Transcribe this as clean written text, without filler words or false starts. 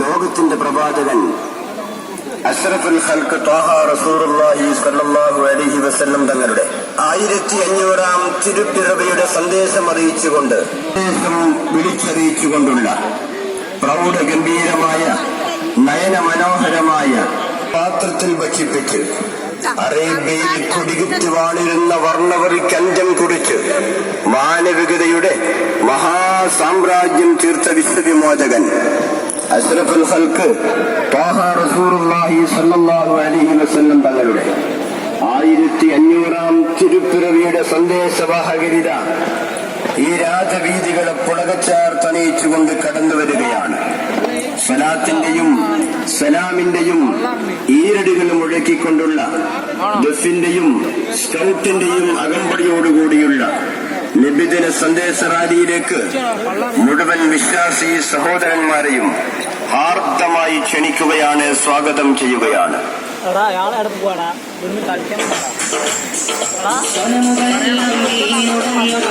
ലോകത്തിന്റെ പ്രവാചകൻ അഷ്റഫുൽ ഖൽഖ് ത്വാഹ റസൂലുള്ളാഹി സ്വല്ലല്ലാഹു അലൈഹി വസല്ലം തങ്ങളുടെ 1500-ാം തിരുപ്പിറവിയുടെ സന്ദേശം വിളിച്ചറിയിച്ചുകൊണ്ടുള്ള പ്രൗഢഗംഭീരമായ നയനമനോഹരമായ പാത്രത്തിൽ ഭക്ഷിപ്പിച്ച് അറേബ്യയിൽ കൊടികുത്തി വാണിരുന്ന വർണ്ണവറിക്കഞ്ചം കുറിച്ച് മാനവികതയുടെ മഹാസാമ്രാജ്യം തീർത്ത വിശ്വവിമോചകൻ അഷ്റഫുൽ ഖൽഖ് ത്വാഹ റസൂലുള്ളാഹി സ്വല്ലല്ലാഹു അലൈഹി വസല്ലം തങ്ങളുടെ 1500-ാം തിരുപ്പിറവിയുടെ സന്ദേശവാഹകരിത ഈ രാജവീതികളെ പുളകച്ചാർത്തണയിച്ചുകൊണ്ട് കടന്നുവരികയാണ്. സലാത്തിന്റെയും സലാമിന്റെയും ഈരടികൾ മുഴക്കിക്കൊണ്ടുള്ള ദഫിന്റെയും സ്കൗട്ടിന്റെയും അകമ്പടിയോടുകൂടിയുള്ള നിബിദിന സന്ദേശ റാലിയിലേക്ക് മുഴുവൻ വിശ്വാസി സഹോദരന്മാരെയും ഹാർദമായി ക്ഷണിക്കുകയാണ്, സ്വാഗതം ചെയ്യുകയാണ്.